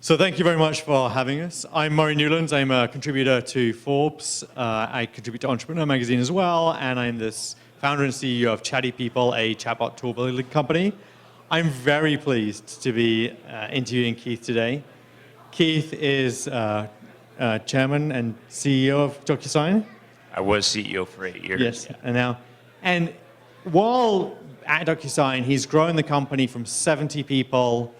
So thank you very much for having us. I'm Murray Newlands. I'm a contributor to Forbes. I contribute to Entrepreneur Magazine as well, and I'm this founder and CEO of Chatty People, a chatbot tool building company. I'm very pleased to be interviewing Keith today. Keith is chairman and CEO of DocuSign. I was CEO for 8 years. Yes, and while at DocuSign, he's grown the company from 70 people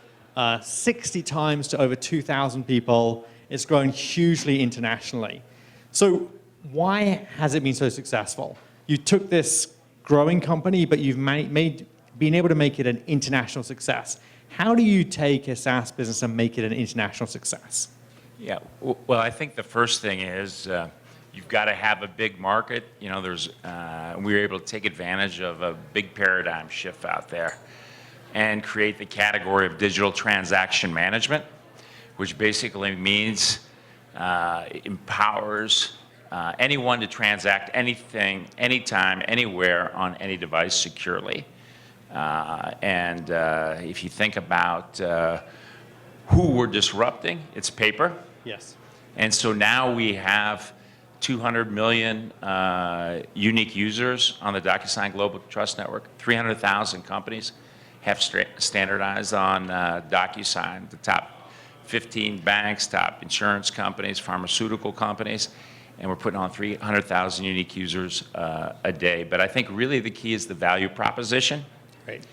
60 times to over 2,000 people. It's grown hugely internationally. So why has it been so successful? You took this growing company, but you've been able to make it an international success. How do you take a SaaS business and make it an international success? Yeah, well, I think the first thing is you've got to have a big market. You know, we were able to take advantage of a big paradigm shift out there and create the category of digital transaction management, which basically means it empowers anyone to transact anything, anytime, anywhere on any device securely. If you think about who we're disrupting, it's paper. Yes. And so now we have 200 million unique users on the DocuSign Global Trust Network. 300,000 companies have standardized on DocuSign, the top 15 banks, top insurance companies, pharmaceutical companies, and we're putting on 300,000 unique users a day. But I think really the key is the value proposition. Right.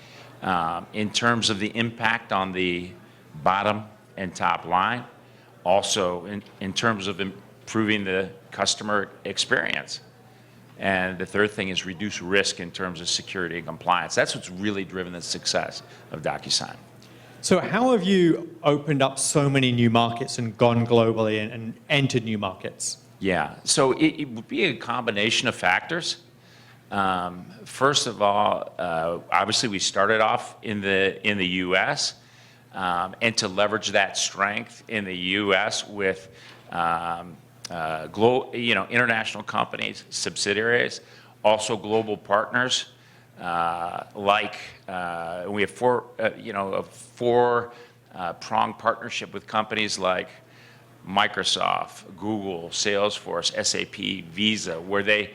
In terms of the impact on the bottom and top line, also in terms of improving the customer experience. And the third thing is reduce risk in terms of security and compliance. That's what's really driven the success of DocuSign. So how have you opened up so many new markets and gone globally and entered new markets? Yeah, so it would be a combination of factors. First of all, obviously we started off in the U.S. And to leverage that strength in the U.S. with international companies, subsidiaries, also global partners. We have a four-pronged partnership with companies like Microsoft, Google, Salesforce, SAP, Visa, where they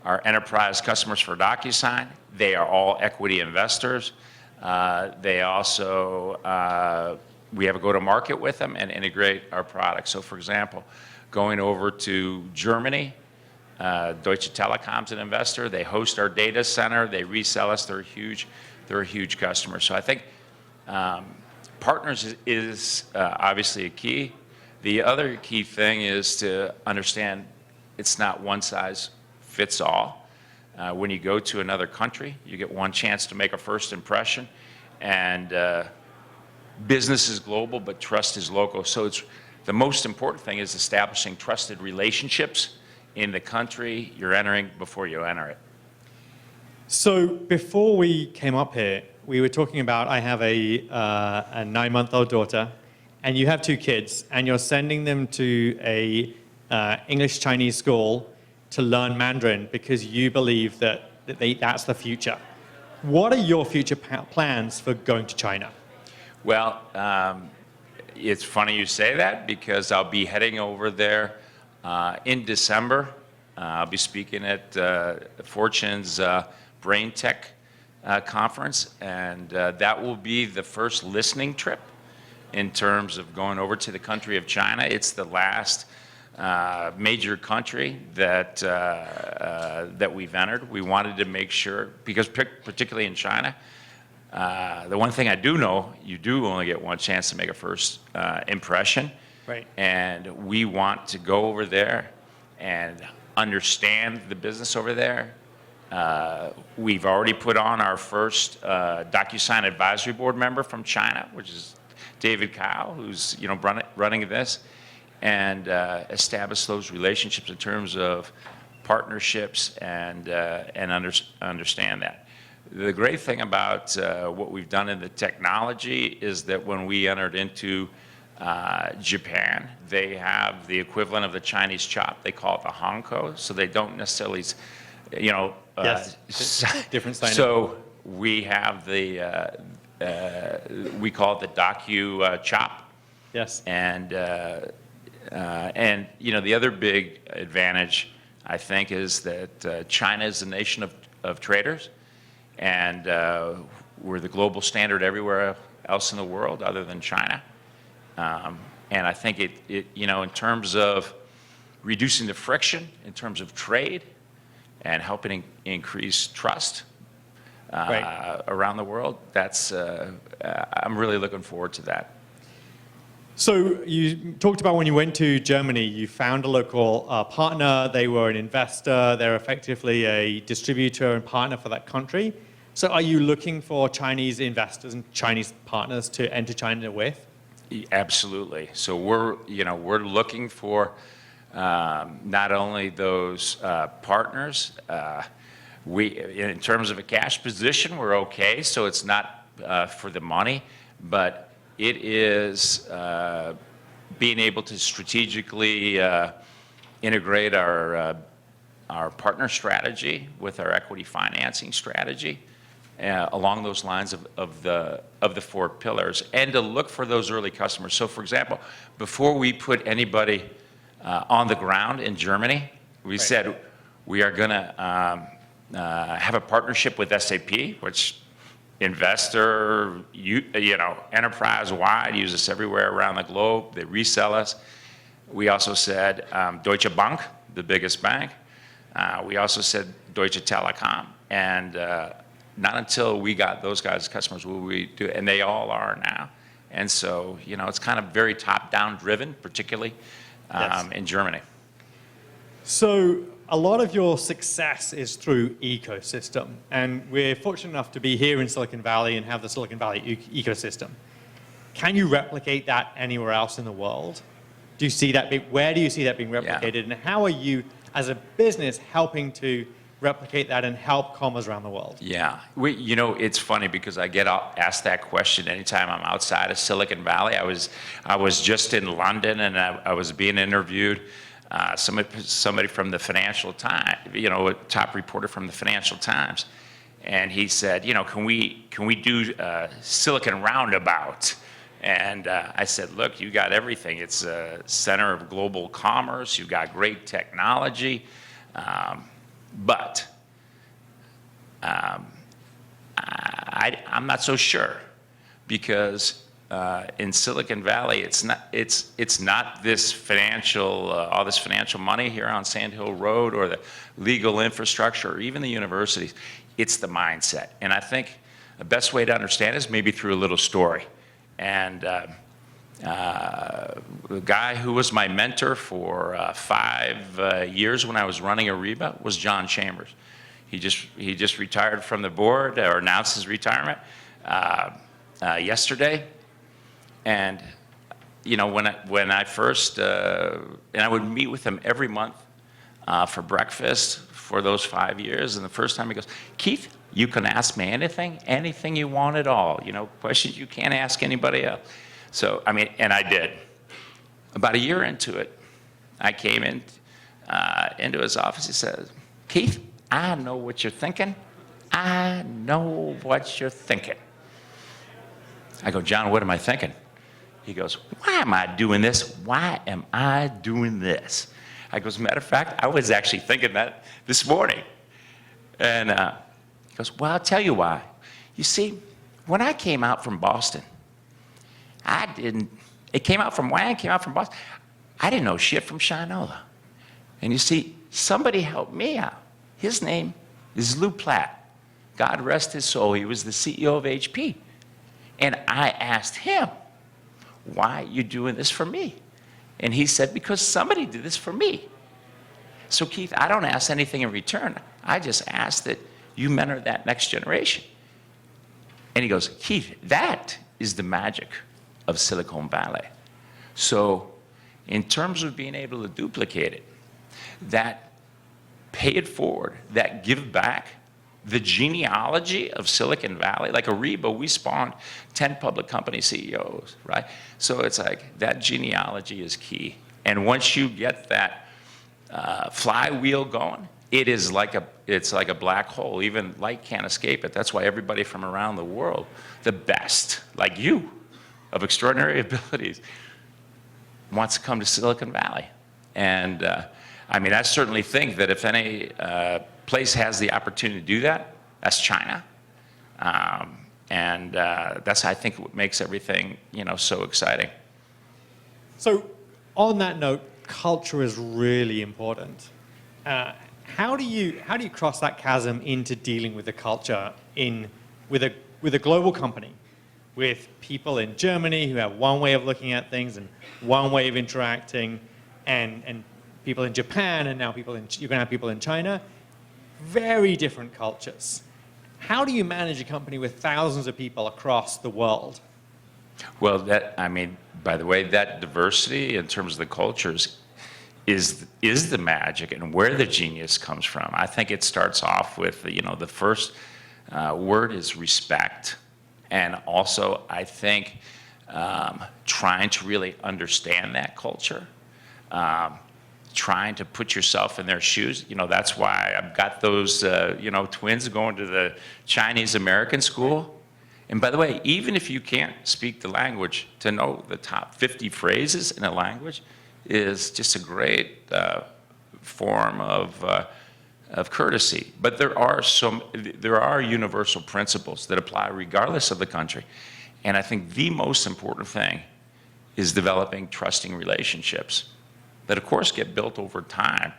are enterprise customers for DocuSign. They are all equity investors. They also, we have a go-to-market with them and integrate our products. So for example, going over to Germany, Deutsche Telekom's an investor. They host our data center. They resell us. They're a huge customer. So I think partners is obviously a key. The other key thing is to understand it's not one size fits all. When you go to another country, you get one chance to make a first impression. And business is global, but trust is local. So the most important thing is establishing trusted relationships in the country you're entering before you enter it. So before we came up here, we were talking about I have a 9-month-old daughter, and you have 2 kids, and you're sending them to a English-Chinese school to learn Mandarin because you believe that that's the future. What are your future plans for going to China? Well, it's funny you say that because I'll be heading over there in December. I'll be speaking at Fortune's Brain Tech conference, and that will be the first listening trip in terms of going over to the country of China. It's the last major country that we've entered. We wanted to make sure, because particularly in China, the one thing I do know, you do only get one chance to make a first impression. Right. And we want to go over there and understand the business over there. We've already put on our first DocuSign advisory board member from China, which is David Kao, who's running this, and establish those relationships in terms of partnerships and understand that. The great thing about what we've done in the technology is that when we entered into Japan, they have the equivalent of the Chinese chop. They call it the Hanko, so they don't necessarily, yes, different sign. So we have the, we call it the Docu chop. Yes. And you know, the other big advantage, I think, is that China is a nation of traders, and we're the global standard everywhere else in the world other than China. And I think it, you know, in terms of reducing the friction, in terms of trade, and helping increase trust around the world, that's, I'm really looking forward to that. So you talked about when you went to Germany, you found a local partner, they were an investor, they're effectively a distributor and partner for that country. So are you looking for Chinese investors and Chinese partners to enter China with? Absolutely. So we're looking for not only those partners, in terms of a cash position, we're okay, so it's not for the money, but it is being able to strategically integrate our partner strategy with our equity financing strategy along those lines of the 4 pillars, and to look for those early customers. So, for example, before we put anybody on the ground in Germany, we said we are going to have a partnership with SAP, which investor, you know, enterprise-wide, use us everywhere around the globe. They resell us. We also said Deutsche Bank, the biggest bank. We also said Deutsche Telekom, and not until we got those guys as customers will we do it, and they all are now. And so, you know, it's kind of very top-down driven, particularly in Germany. So a lot of your success is through ecosystem, and we're fortunate enough to be here in Silicon Valley and have the Silicon Valley ecosystem. Can you replicate that anywhere else in the world? Do you see that? Where do you see that being replicated, and how are you, as a business, helping to replicate that and help commerce around the world? Yeah, you know, it's funny because I get asked that question anytime I'm outside of Silicon Valley. I was just in London, and I was being interviewed. Somebody from the Financial Times, you know, a top reporter from the Financial Times, and he said, you know, can we do Silicon Roundabout? And I said, look, you got everything. It's a center of global commerce. You've got great technology, but I'm not so sure, because in Silicon Valley, it's not this financial all this financial money here on Sand Hill Road, or the legal infrastructure, or even the universities. It's the mindset, and I think the best way to understand is maybe through a little story. And the guy who was my mentor for 5 years when I was running Ariba was John Chambers. He just retired from the board, or announced his retirement yesterday. And you know, when I first and I would meet with him every month for breakfast for those 5 years. And the first time he goes, Keith, you can ask me anything you want at all. You know, questions you can't ask anybody else. So I mean, and I did. About a year into it, I came into his office. He says, Keith, I know what you're thinking. I know what you're thinking. I go, John, what am I thinking? He goes, why am I doing this? Why am I doing this? I go, as a matter of fact, I was actually thinking that this morning. And he goes, well, I'll tell you why. You see, when I came out from Boston, it came out from Boston. I didn't know shit from Shinola. And you see, somebody helped me out. His name is Lou Platt. God rest his soul. He was the CEO of HP. And I asked him, why are you doing this for me? And he said, because somebody did this for me. So Keith, I don't ask anything in return. I just ask that you mentor that next generation. And he goes, Keith, that is the magic of Silicon Valley. So in terms of being able to duplicate it, that pay it forward, that give back, the genealogy of Silicon Valley, like Ariba, we spawned 10 public company CEOs, right? So it's like that genealogy is key. And once you get that flywheel going, it's like a black hole. Even light can't escape it. That's why everybody from around the world, the best, like you, of extraordinary abilities, wants to come to Silicon Valley. And I mean, I certainly think that if any place has the opportunity to do that, that's China. And that's, I think, what makes everything, so exciting. So on that note, culture is really important. How do you cross that chasm into dealing with the culture with a global company, with people in Germany who have one way of looking at things and one way of interacting, and people in Japan, and now you're going to have people in China? Very different cultures. How do you manage a company with thousands of people across the world? Well, by the way, that diversity in terms of the cultures is the magic and where the genius comes from. I think it starts off with, the first word is respect. And also, I think, trying to really understand that culture, trying to put yourself in their shoes. That's why I've got those, twins going to the Chinese-American school. And by the way, even if you can't speak the language, to know the top 50 phrases in a language is just a great form of courtesy. But there are universal principles that apply regardless of the country. And I think the most important thing is developing trusting relationships that, of course, get built over time.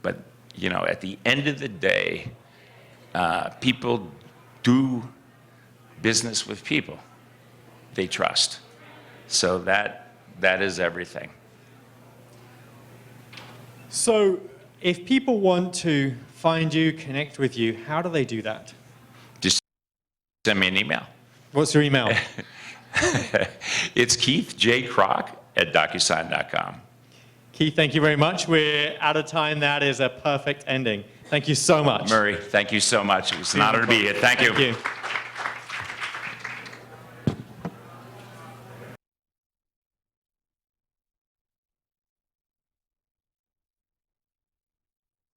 But, at the end of the day, people do business with people they trust. So that is everything. So if people want to find you, connect with you, how do they do that? Just send me an email. What's your email? It's Keith J. Krach at DocuSign.com. Keith, thank you very much. We're out of time. That is a perfect ending. Thank you so much. Murray, thank you so much. It was an honor to be here. Thank you. Thank you.